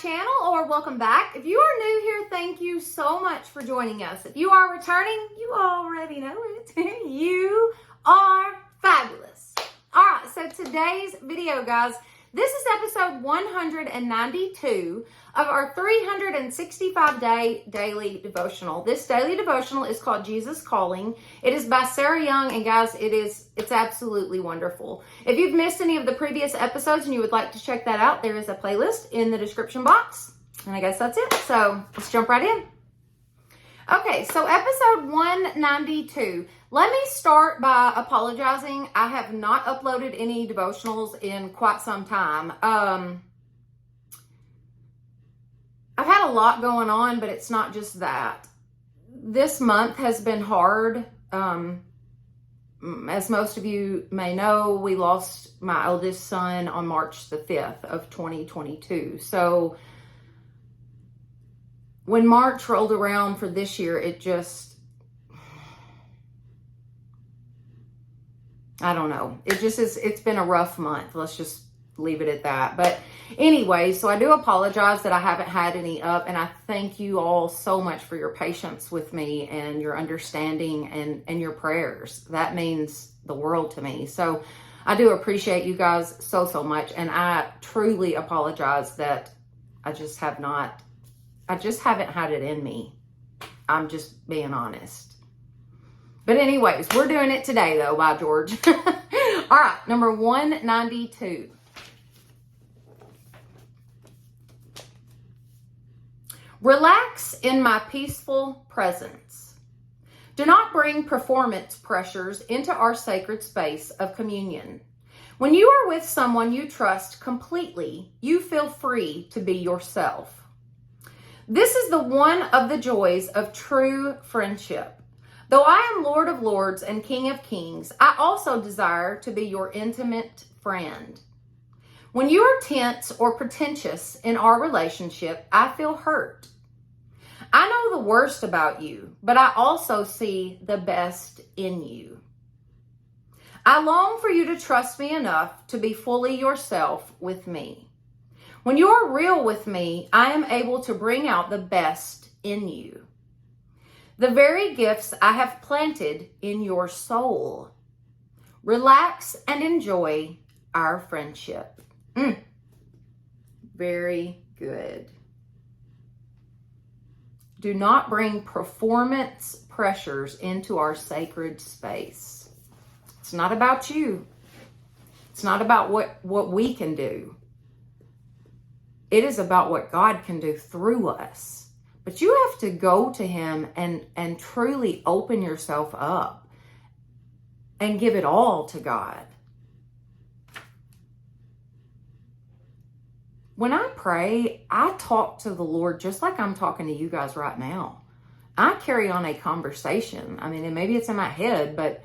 channel, or welcome back. If you are new here, thank you so much for joining us. If you are returning, you already know it. You are fabulous. All right, so today's video, guys, this is episode 192 of our 365-day daily devotional. This daily devotional is called Jesus Calling. It is by Sarah Young, and guys, it's absolutely wonderful. If you've missed any of the previous episodes and you would like to check that out, there is a playlist in the description box. And I guess that's it. So let's jump right in. Okay, so episode 192. Let me start by apologizing. I have not uploaded any devotionals in quite some time. I've had a lot going on, but it's not just that. This month has been hard. As most of you may know, we lost my eldest son on March the 5th of 2022. So when March rolled around for this year, it just, I don't know. It just is, it's been a rough month. Let's just leave it at that. But anyway, so I do apologize that I haven't had any up, and I thank you all so much for your patience with me and your understanding and your prayers. That means the world to me. So I do appreciate you guys so much, and I truly apologize that I just haven't had it in me. I'm just being honest. But anyways, we're doing it today though, by George. All right, number 192. Relax in my peaceful presence. Do not bring performance pressures into our sacred space of communion. When you are with someone you trust completely, you feel free to be yourself. This is the one of the joys of true friendship. Though I am Lord of Lords and King of Kings, I also desire to be your intimate friend. When you are tense or pretentious in our relationship, I feel hurt. I know the worst about you, but I also see the best in you. I long for you to trust me enough to be fully yourself with me. When you are real with me, I am able to bring out the best in you. The very gifts I have planted in your soul. Relax and enjoy our friendship. Very good. Do not bring performance pressures into our sacred space. It's not about you. It's not about what we can do. It is about what God can do through us. But you have to go to him and truly open yourself up and give it all to God. When I pray, I talk to the Lord just like I'm talking to you guys right now. I carry on a conversation. I mean, and maybe it's in my head, but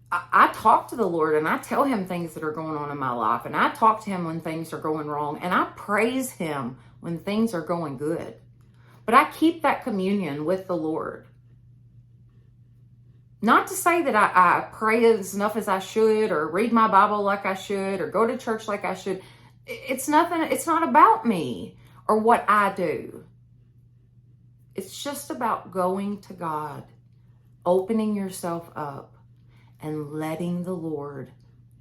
I talk to the Lord and I tell him things that are going on in my life, and I talk to him when things are going wrong, and I praise him when things are going good. But I keep that communion with the Lord. Not to say that I pray as enough as I should, or read my Bible like I should, or go to church like I should. It's not about me or what I do. It's just about going to God, opening yourself up, and letting the Lord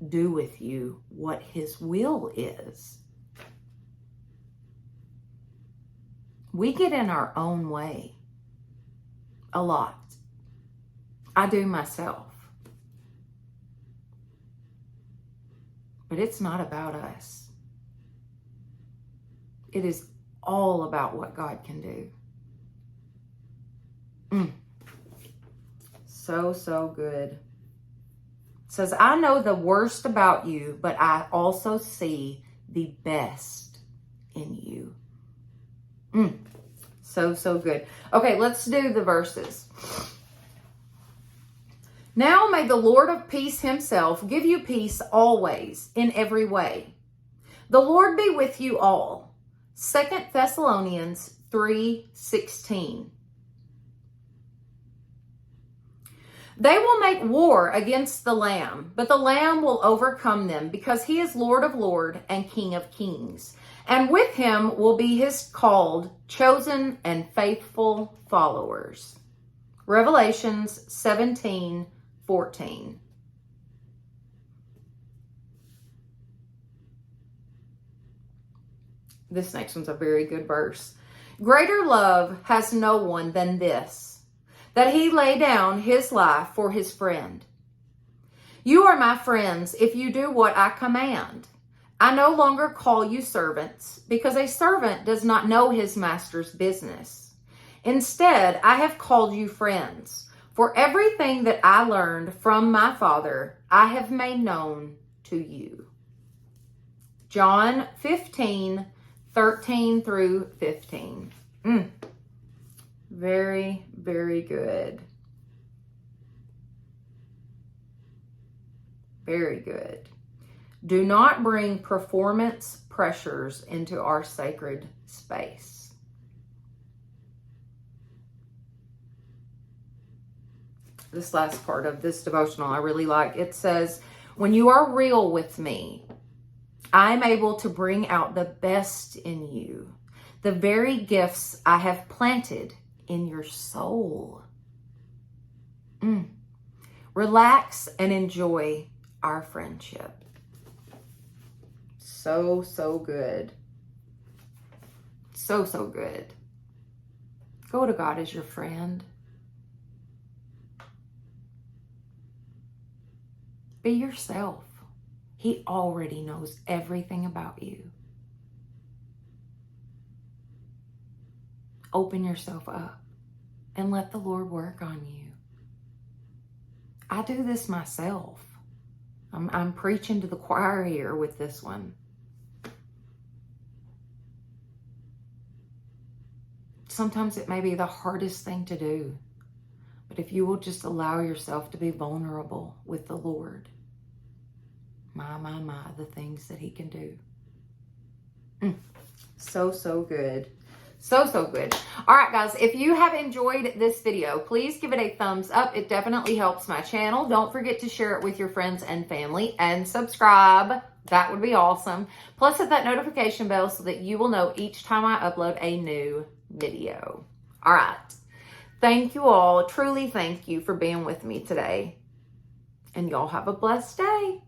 do with you what his will is. We get in our own way a lot. I do myself. But it's not about us. It is all about what God can do. So good. It says, I know the worst about you, but I also see the best in you. So good. Okay, let's do the verses. Now may the Lord of peace himself give you peace always, in every way. The Lord be with you all. 2 Thessalonians 3:16. They will make war against the Lamb, but the Lamb will overcome them, because he is Lord of Lords and King of Kings. and with him will be his called, chosen, and faithful followers. Revelations 17:14. This next one's a very good verse. Greater love has no one than this, that he lay down his life for his friend. You are my friends if you do what I command. I no longer call you servants, because a servant does not know his master's business. Instead, I have called you friends, for everything that I learned from my Father, I have made known to you. John 15:13 through 15. Very, very good. Very good. Do not bring performance pressures into our sacred space. This last part of this devotional I really like. It says, when you are real with me, I'm able to bring out the best in you, the very gifts I have planted in your soul. Relax and enjoy our friendship. So, so good. So, so good. Go to God as your friend. Be yourself. He already knows everything about you. Open yourself up and let the Lord work on you. I do this myself. I'm preaching to the choir here with this one. Sometimes it may be the hardest thing to do, but if you will just allow yourself to be vulnerable with the Lord, my, the things that he can do. So, so good. So, so good. All right, guys, if you have enjoyed this video, please give it a thumbs up. It definitely helps my channel. Don't forget to share it with your friends and family and subscribe. That would be awesome. Plus, hit that notification bell so that you will know each time I upload a new video. All right. Thank you all. Truly thank you for being with me today. And y'all have a blessed day.